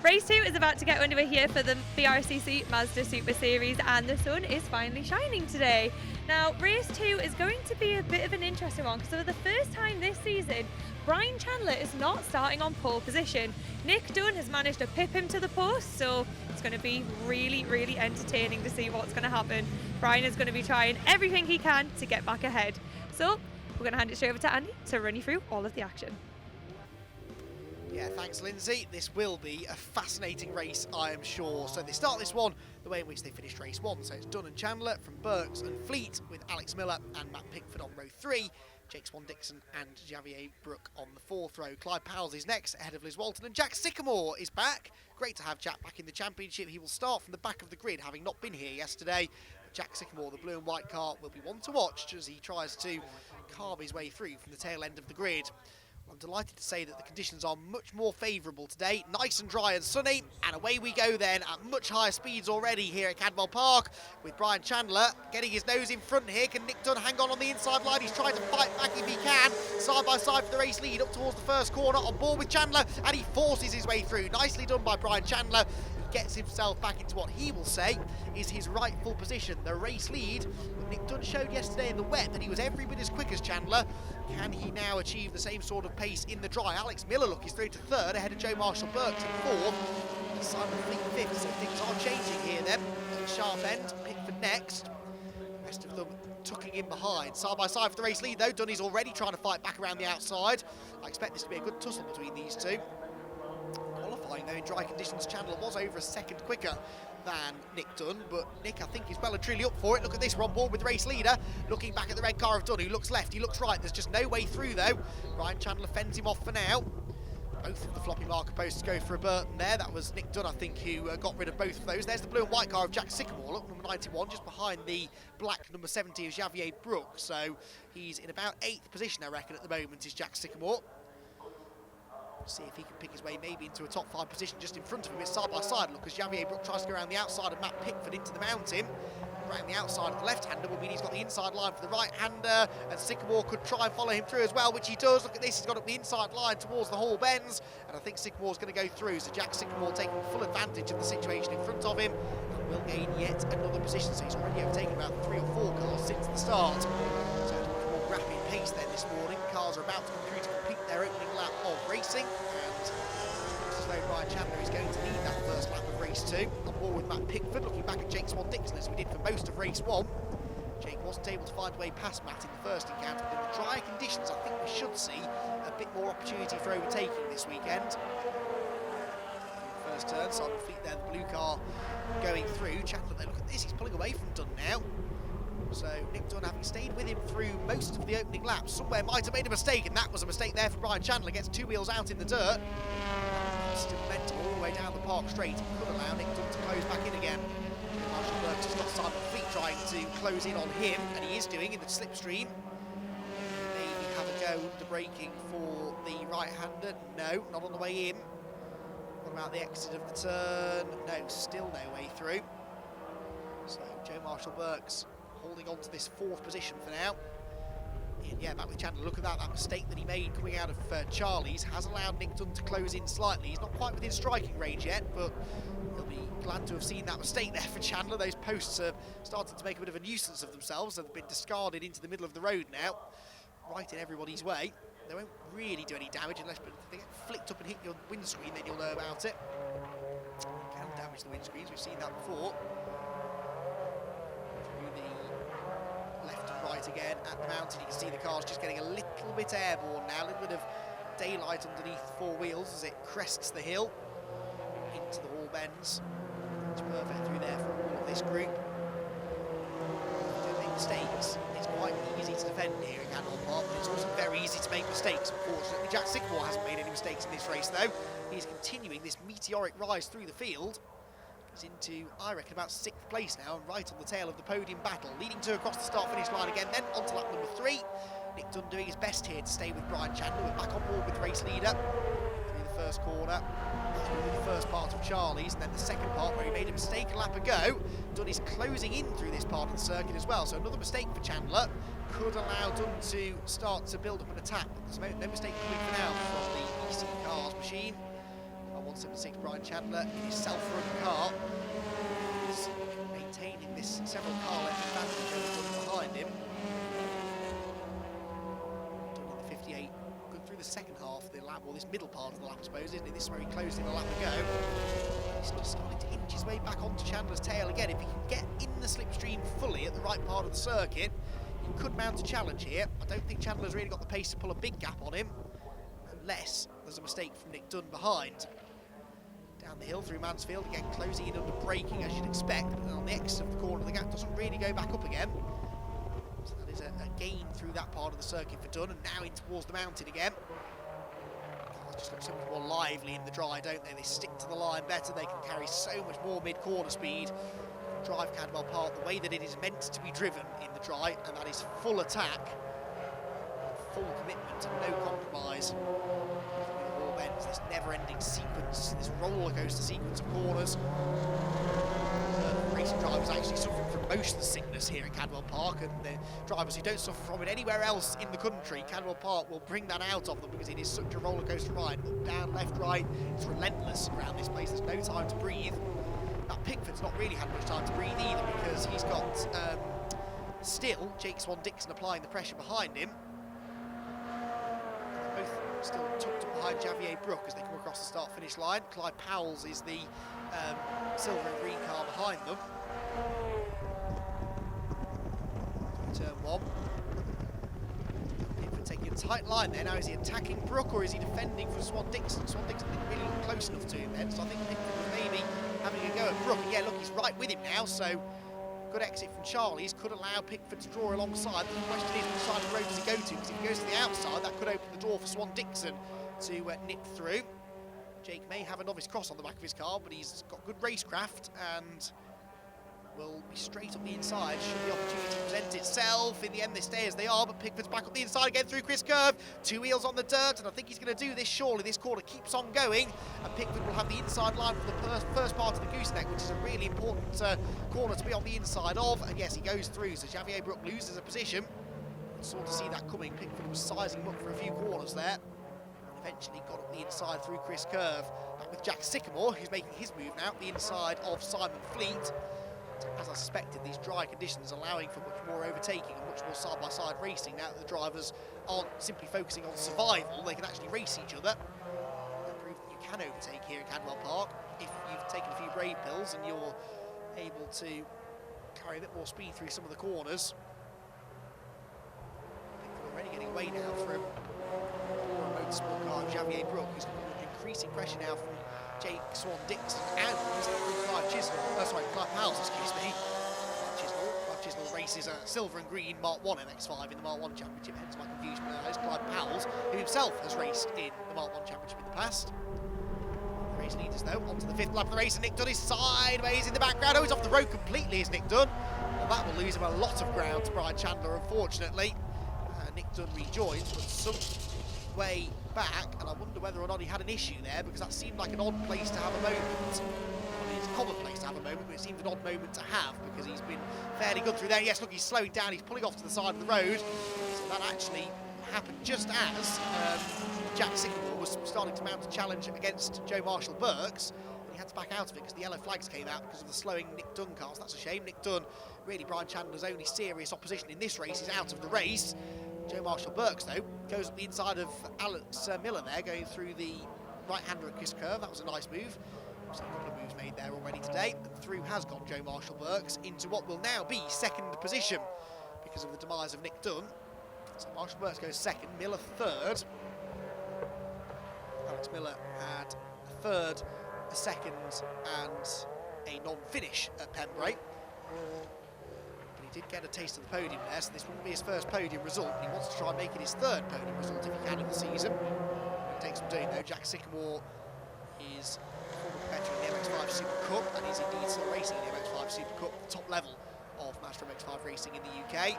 Race 2 is about to get underway here for the BRSCC Mazda Super Series, and the sun is finally shining today. Now, race 2 is going to be a bit of an interesting one because for the first time this season, Brian Chandler is not starting on pole position. Nick Dunn has managed to pip him to the post, so it's going to be really entertaining to see what's going to happen. Brian is going to be trying everything he can to get back ahead. So we're going to hand it straight over to Andy to run you through all of the action. Yeah, thanks Lindsay. This will be a fascinating race, I am sure. So they start this one the way in which they finished race 1. So it's Dunn and Chandler from Berks and Fleet, with Alex Miller and Matt Pickford on row 3. Jake Swan-Dixon and Javier Brook on the 4th row. Clive Powell's is next, ahead of Liz Walton, and Jack Sycamore is back. Great to have Jack back in the championship. He will start from the back of the grid, having not been here yesterday. Jack Sycamore, the blue and white car, will be one to watch as he tries to carve his way through from the tail end of the grid. I'm delighted to say that the conditions are much more favourable today, nice and dry and sunny, and away we go then at much higher speeds already here at Cadwell Park, with Brian Chandler getting his nose in front here. Can Nick Dunn hang on the inside line? He's trying to fight back if he can, side by side for the race lead up towards the first corner, on board with Chandler, and he forces his way through. Nicely done by Brian Chandler. He gets himself back into what he will say is his rightful position, the race lead. But Nick Dunn showed yesterday in the wet that he was every bit as quick as Chandler. Can he now achieve the same sort of pace in the dry? Alex Miller, look, he's through to 3rd, ahead of Joe Marshall Burks in 4th. Simon Fleet 5th, so things are changing here then. At the sharp end, Pickford next. The rest of them tucking in behind. Side by side for the race lead though. Dunn is already trying to fight back around the outside. I expect this to be a good tussle between these two. Qualifying though in dry conditions, Chandler was over a second quicker than Nick Dunn, but Nick, I think, is well and truly up for it. Look at this, we're on board with the race leader, looking back at the red car of Dunn, who looks left, he looks right, there's just no way through though. Brian Chandler fends him off for now. Both of the floppy marker posts go for a Burton there. That was Nick Dunn, I think, who got rid of both of those. There's the blue and white car of Jack Sycamore, look, number 91, just behind the black number 70 of Javier Brook. So he's in about 8th position, I reckon, at the moment, is Jack Sycamore. See if he can pick his way maybe into a top 5 position just in front of him. It's side by side, look, as Javier Brook tries to go around the outside of Matt Pickford into the mountain. Around the outside of the left-hander will mean he's got the inside line for the right-hander, and Sycamore could try and follow him through as well, which he does. Look at this, he's got up the inside line towards the Hall Bends, and I think Sycamore's going to go through. So Jack Sycamore taking full advantage of the situation in front of him, and will gain yet another position. So he's already overtaken about 3 or 4 cars since the start. So it's a much more rapid pace then this morning. Cars are about to come through to complete their opening lap of racing, and Brian Chandler is going to lead that first lap of race 2. On board with Matt Pickford, looking back at Jake Swan-Dixon as we did for most of race 1. Jake wasn't able to find a way past Matt in the first encounter, but in the drier conditions I think we should see a bit more opportunity for overtaking this weekend. First turn, Simon Fleet there, the blue car going through. Chandler there, look at this, he's pulling away from Dunn now. So Nick Dunn, having stayed with him through most of the opening laps, somewhere might have made a mistake, and that was a mistake there for Brian Chandler. Gets 2 wheels out in the dirt. Still momentum all the way down the park straight. Could allow Nick Dunn to close back in again. Marshall Burks has got Simon Fleet trying to close in on him, and he is doing in the slipstream. Maybe have a go under braking for the right-hander. No, not on the way in. What about the exit of the turn? No, still no way through. So Joe Marshall Burks holding on to this 4th position for now. And yeah, back with Chandler, look at that mistake that he made coming out of Charlie's has allowed Nick Dunn to close in slightly. He's not quite within striking range yet, but he'll be glad to have seen that mistake there for Chandler. Those posts are starting to make a bit of a nuisance of themselves. They've been discarded into the middle of the road now, right in everybody's way. They won't really do any damage unless they get flicked up and hit your windscreen, then you'll know about it. They can damage the windscreens, we've seen that before. Left and right again at the mountain. You can see the car's just getting a little bit airborne now, a little bit of daylight underneath 4 wheels as it crests the hill into the Hall Bends. It's perfect through there for all of this group. Don't make mistakes. It's quite easy to defend here at Cadwell Park, but it's also very easy to make mistakes, unfortunately. Jack Sycamore hasn't made any mistakes in this race though. He's continuing this meteoric rise through the field. Into, I reckon, about 6th place now, and right on the tail of the podium battle, leading 2 across the start-finish line again, then onto lap number 3. Nick Dunn doing his best here to stay with Brian Chandler. We're back on board with the race leader through the first corner, through the first part of Charlie's, and then the second part where he made a mistake a lap ago. Dunn is closing in through this part of the circuit as well, so another mistake for Chandler could allow Dunn to start to build up an attack. But there's no mistake coming for now from the EC Cars machine. 176 Brian Chandler in his self-run car. He's maintaining this several car length advantage over behind him. Done in the 58, good through the second half of the lap, or this middle part of the lap, I suppose, isn't it? This is where he closed in a lap ago. He's just starting to inch his way back onto Chandler's tail again. If he can get in the slipstream fully at the right part of the circuit, he could mount a challenge here. I don't think Chandler's really got the pace to pull a big gap on him, unless there's a mistake from Nick Dunn behind. Down the hill through Mansfield, again closing in under braking as you'd expect, but on the exit of the corner the gap doesn't really go back up again. So that is a gain through that part of the circuit for Dunn, and now in towards the mountain again. Cars just look so much more lively in the dry, don't they? They stick to the line better, they can carry so much more mid-corner speed. Drive Cadwell Park the way that it is meant to be driven in the dry, and that is full attack, full commitment and no compromise. This never-ending sequence, this roller coaster sequence of corners. Racing drivers actually suffering from motion sickness here at Cadwell Park, and the drivers who don't suffer from it anywhere else in the country, Cadwell Park will bring that out of them because it is such a roller coaster ride. Up, down, left, right, it's relentless around this place. There's no time to breathe. Now Pickford's not really had much time to breathe either, because he's got still Jake Swan-Dixon applying the pressure behind him. Still tucked up behind Javier Brook as they come across the start-finish line. Clive Powell's is the silver and green car behind them. Turn one. Pickford taking a tight line there. Now is he attacking Brook or is he defending from Swan-Dixon? Swan-Dixon didn't really look close enough to him then, so I think Pickford was maybe having a go at Brook. And yeah, look, he's right with him now, so good exit from Charlie's could allow Pickford to draw alongside. The question is, which side of the road does he go to? Because if he goes to the outside, that could open the door for Swan-Dixon to nip through. Jake may have a novice cross on the back of his car, but he's got good racecraft and will be straight up the inside should the opportunity present itself. In the end, they stay as they are, but Pickford's back up the inside again through Chris Curve. Two wheels on the dirt, and I think he's going to do this surely. This corner keeps on going, and Pickford will have the inside line from the first part of the gooseneck, which is a really important corner to be on the inside of. And yes, he goes through, so Javier Brook loses a position. Sort of see that coming. Pickford was sizing him up for a few corners there. Eventually got up the inside through Chris Curve. Back with Jack Sycamore, who's making his move now, the inside of Simon Fleet. As I suspected, these dry conditions allowing for much more overtaking and much more side-by-side racing. Now that the drivers aren't simply focusing on survival, they can actually race each other. That proves that you can overtake here at Cadwell Park if you've taken a few brave pills and you're able to carry a bit more speed through some of the corners. They're already getting away now from a motorsport car, Javier Brook, who's increasing pressure now from Jake Swan-Dixon and Clive Powell's, excuse me. Clive Chisnell races a silver and green Mark 1 MX-5 in the Mark 1 Championship, hence my confusion with those. Clive Powell's, who himself has raced in the Mark 1 Championship in the past. The race leaders, though, onto the fifth lap of the race, and Nick Dunn is sideways in the background. Oh, he's off the road completely, is Nick Dunn. Well, that will lose him a lot of ground to Brian Chandler, unfortunately. Nick Dunn rejoins, but some way back, and I wonder whether or not he had an issue there, because that seemed like an odd place to have a moment. I mean, it's a common place to have a moment, but it seems an odd moment to have, because he's been fairly good through there. Yes, look, he's slowing down, he's pulling off to the side of the road. So that actually happened just as Jack Sycamore was starting to mount a challenge against Joe Marshall-Burks, and he had to back out of it because the yellow flags came out because of the slowing Nick Dunn cars. That's a shame. Nick Dunn, really Brian Chandler's only serious opposition in this race, is out of the race. Joe Marshall-Burks, though, goes up the inside of Alex Miller there, going through the right-hander at Chris Curve. That was a nice move. There's a couple of moves made there already today. And through has gone Joe Marshall-Burks into what will now be second position because of the demise of Nick Dunn. So Marshall-Burks goes second, Miller third. Alex Miller had a third, a second, and a non-finish at Pembrey. He did get a taste of the podium there, so this wouldn't be his first podium result. He wants to try and make it his third podium result if he can in the season. It takes some doing though. Jack Sycamore is a former competitor in the MX-5 Super Cup and is indeed still racing in the MX-5 Super Cup, the top level of Mazda MX-5 racing in the UK.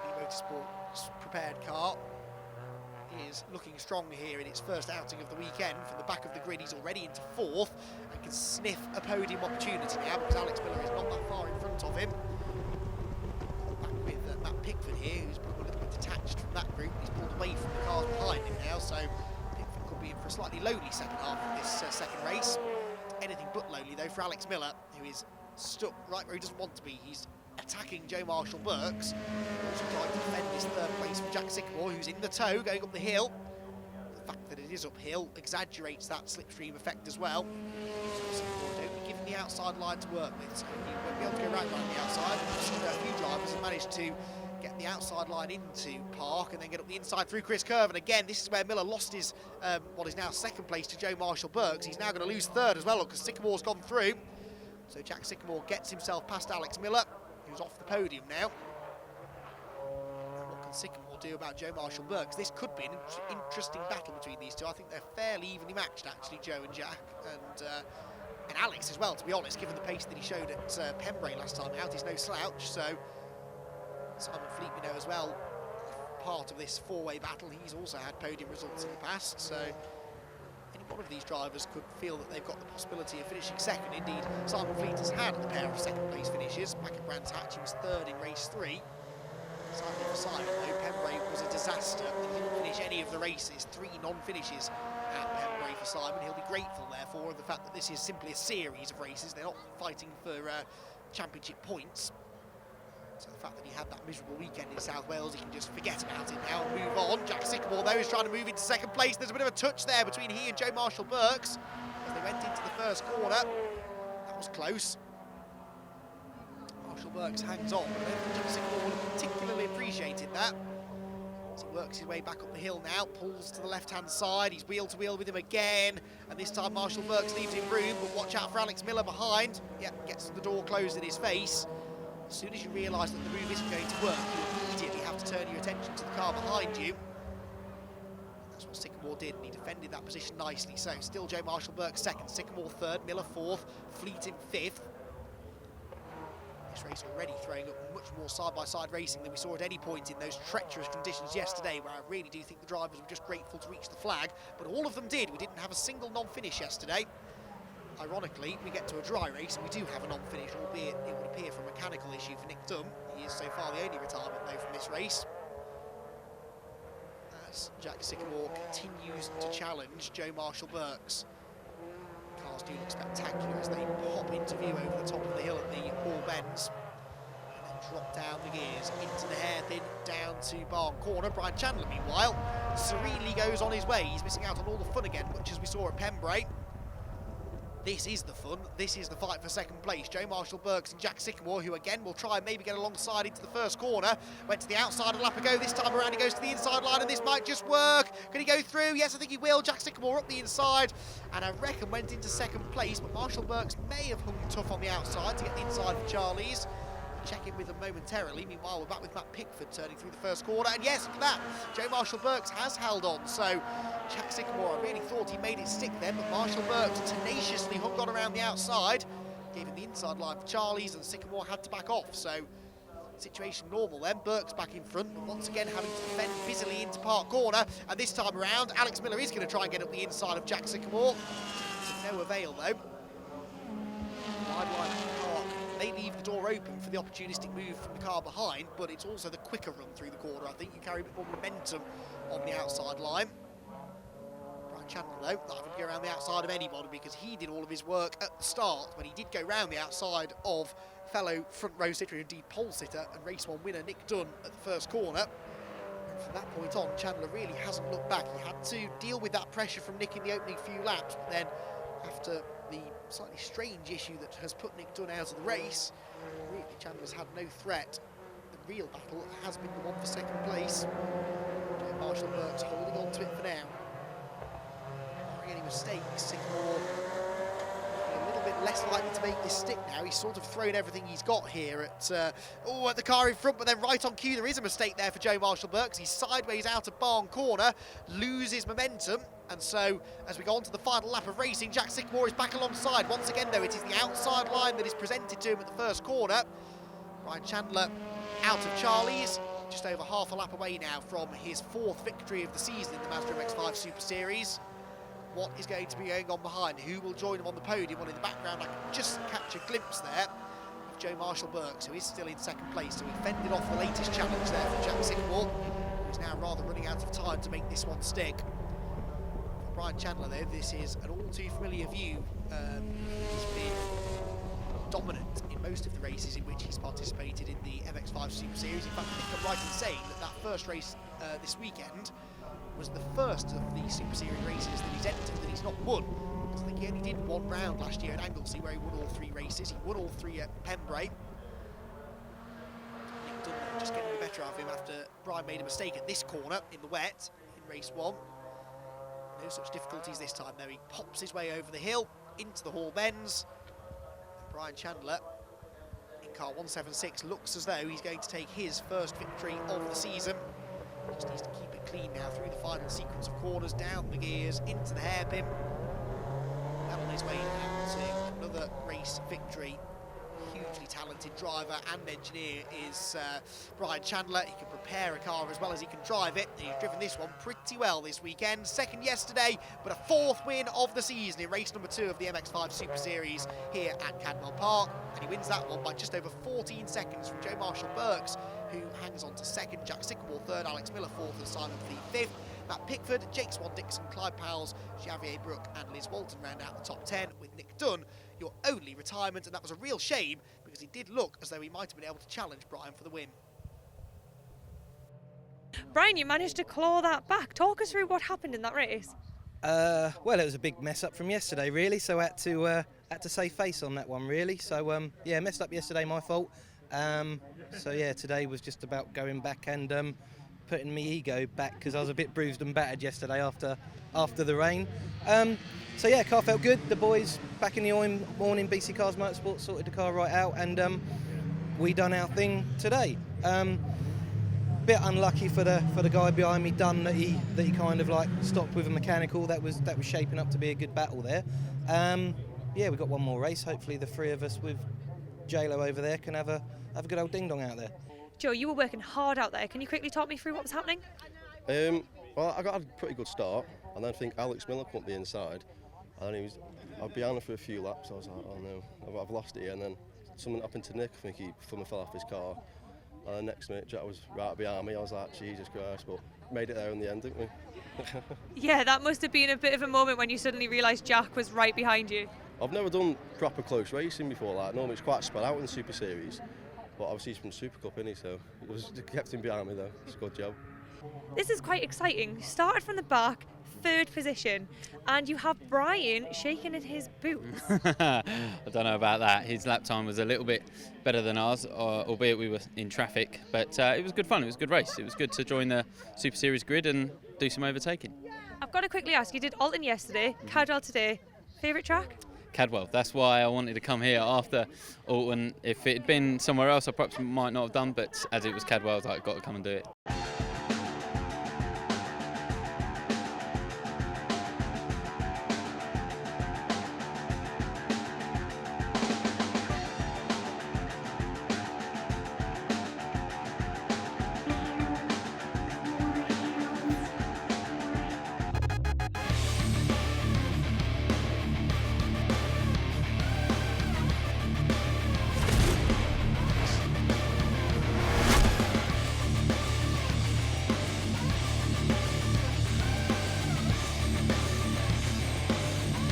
The Motorsport's prepared car is looking strong here in its first outing of the weekend. From the back of the grid, he's already into fourth and can sniff a podium opportunity now because Alex Miller is not that far in front of him. Matt Pickford here, who's a little bit detached from that group. He's pulled away from the cars behind him now, so Pickford could be in for a slightly lonely second half of this second race. Anything but lonely, though, for Alex Miller, who is stuck right where he doesn't want to be. He's attacking Joe Marshall-Burks, also trying to defend his third place from Jack Sycamore, who's in the tow, going up the hill. The fact that it is uphill exaggerates that slipstream effect as well. So Sycamore don't be given the outside line to work with, so he won't be able to go right around the outside. A few drivers have managed to get the outside line into Park and then get up the inside through Chris Curve. And again, this is where Miller lost his, what is now second place to Joe Marshall-Burks. He's now going to lose third as well because Sycamore's gone through. So Jack Sycamore gets himself past Alex Miller, who's off the podium now. And what can Sycamore do about Joe Marshall-Burks? This could be an interesting battle between these two. I think they're fairly evenly matched, actually, Joe and Jack. And Alex as well, to be honest, given the pace that he showed at Pembrey last time out. He's no slouch, so Simon Fleet, we know as well, part of this four-way battle. He's also had podium results in the past, so any one of these drivers could feel that they've got the possibility of finishing second. Indeed, Simon Fleet has had a pair of second-place finishes. Back at Brands Hatch, he was third in race 3. Sadly for Simon, though, Pembrey was a disaster. He didn't finish any of the races. 3 non-finishes at Pembrey for Simon. He'll be grateful, therefore, of the fact that this is simply a series of races. They're not fighting for championship points. So the fact that he had that miserable weekend in South Wales, he can just forget about it now and move on. Jack Sycamore, though, is trying to move into second place. There's a bit of a touch there between he and Joe Marshall-Burks as they went into the first corner. That was close. Marshall-Burks hangs on, but I don't think Jack Sycamore would have particularly appreciated that. As he works his way back up the hill now, pulls to the left-hand side. He's wheel-to-wheel with him again, and this time Marshall-Burks leaves him room, but watch out for Alex Miller behind. Yep, gets the door closed in his face. As soon as you realise that the move isn't going to work, you immediately have to turn your attention to the car behind you. And that's what Sycamore did, and he defended that position nicely. So still Joe Marshall-Burks second, Sycamore third, Miller fourth, Fleet in fifth. This race already throwing up much more side-by-side racing than we saw at any point in those treacherous conditions yesterday, where I really do think the drivers were just grateful to reach the flag, but all of them did. We didn't have a single non-finish yesterday. Ironically, we get to a dry race and we do have a non-finish, albeit it would appear for a mechanical issue for Nick Dunn. He is so far the only retirement, though, from this race. As Jack Sycamore continues to challenge Joe Marshall-Burks. Cars do look spectacular as they pop into view over the top of the hill at the Hall Bends. And then drop down the gears into the hairpin, down to Barn Corner. Brian Chandler, meanwhile, serenely goes on his way. He's missing out on all the fun again, much as we saw at Pembrey. This is the fun, this is the fight for second place. Joe Marshall-Burks and Jack Sycamore, who again will try and maybe get alongside into the first corner. Went to the outside a lap ago, this time around he goes to the inside line and this might just work. Can he go through? Yes, I think he will. Jack Sycamore up the inside and I reckon went into second place, but Marshall-Burks may have hung tough on the outside to get the inside of Charlie's. Check in with them momentarily. Meanwhile, we're back with Matt Pickford turning through the first corner. And yes, look at that. Joe Marshall-Burks has held on. So Jack Sycamore, I really thought he made it stick then, but Marshall-Burks tenaciously hung on around the outside. Gave him the inside line for Charlie's and Sycamore had to back off. So situation normal then. Burks back in front, but once again having to defend busily into Park Corner. And this time around, Alex Miller is going to try and get up the inside of Jack Sycamore. To no avail though. Wide line at Park. They leave the door open for the opportunistic move from the car behind, but it's also the quicker run through the corner. I think you carry a bit more momentum on the outside line. Brian Chandler, though, not having to go around the outside of anybody because he did all of his work at the start when he did go round the outside of fellow front row sitter, indeed pole sitter, and race 1 winner Nick Dunn at the first corner. And from that point on, Chandler really hasn't looked back. He had to deal with that pressure from Nick in the opening few laps, but then after the slightly strange issue that has put Nick Dunn out of the race, really Chandler's had no threat. The real battle has been the one for second place. Joe Marshall-Burks holding on to it for now. Barring any mistakes, Sycamore a little bit less likely to make this stick now. He's sort of thrown everything he's got here at the car in front, but then right on cue there is a mistake there for Joe Marshall-Burks. He's sideways out of Barn Corner, loses momentum. And so, as we go on to the final lap of racing, Jack Sycamore is back alongside. Once again, though, it is the outside line that is presented to him at the first corner. Brian Chandler out of Charlie's, just over half a lap away now from his 4th victory of the season in the Mazda MX-5 Super Series. What is going to be going on behind? Who will join him on the podium? Well, in the background, I can just catch a glimpse there of Joe Marshall-Burks, who is still in second place. So he fended off the latest challenge there from Jack Sycamore, who's now rather running out of time to make this one stick. Brian Chandler, though, this is an all too familiar view. He's been dominant in most of the races in which he's participated in the MX-5 Super Series. In fact, I think I'm right in saying that first race this weekend was the first of the Super Series races that he's entered that he's not won. I think he only did one round last year at Anglesey where he won all 3 races. He won all 3 at Pembrey. Nick Dunn just getting the better out of him after Brian made a mistake at this corner in the wet in race 1. No such difficulties this time though. He pops his way over the hill into the Hall Bends. And Brian Chandler in car 176 looks as though he's going to take his first victory of the season. Just needs to keep it clean now through the final sequence of corners, down the gears, into the hairpin. Well on his way now to another race victory. Hugely talented driver and engineer is Brian Chandler. He can prepare a car as well as he can drive it. He's driven this one pretty well this weekend. 2nd yesterday, but a 4th win of the season in race number 2 of the MX-5 Super Series here at Cadwell Park. And he wins that one by just over 14 seconds from Joe Marshall-Burks, who hangs on to 2nd, Jack Sycamore 3rd, Alex Miller 4th, and Simon Fleet 5th. Matt Pickford, Jake Swan-Dixon, Clyde Powles, Xavier Brook and Liz Walton round out the top 10, with Nick Dunn your only retirement, and that was a real shame because he did look as though he might have been able to challenge Brian for the win. Brian, you managed to claw that back. Talk us through what happened in that race. Well, it was a big mess up from yesterday, really. So I had to save face on that one, really. So yeah, messed up yesterday, my fault. So yeah, today was just about going back and putting my ego back because I was a bit bruised and battered yesterday after the rain. So yeah, car felt good. The boys back in the morning, BC Cars Motorsport sorted the car right out, and we done our thing today. Bit unlucky for the guy behind me, Dunn, that he kind of like stopped with a mechanical. That was shaping up to be a good battle there. Yeah, we've got one more race. Hopefully the 3 of us with J-Lo over there can have a good old ding dong out there. Joe, you were working hard out there. Can you quickly talk me through what was happening? Well, I got a pretty good start, and then I think Alex Miller put me inside, and then I'd be on for a few laps. I was like, oh no, I've lost it here. And then something happened to Nick. I think he fell off his car. And then next minute, Jack was right behind me. I was like, Jesus Christ, but made it there in the end, didn't we? Yeah, that must have been a bit of a moment when you suddenly realised Jack was right behind you. I've never done proper close racing before. Like normally it's quite spread out in the Super Series, but obviously he's from the Super Cup, isn't he? So it kept him behind me though. It's a good job. This is quite exciting. You started from the back, 3rd position, and you have Brian shaking in his boots. I don't know about that. His lap time was a little bit better than ours, albeit we were in traffic. But it was good fun. It was a good race. It was good to join the Super Series grid and do some overtaking. I've got to quickly ask, you did Alton yesterday, Cadwell today. Favourite track? Cadwell. That's why I wanted to come here after Alton. If it had been somewhere else, I perhaps might not have done, but as it was Cadwell, I was like, I've got to come and do it.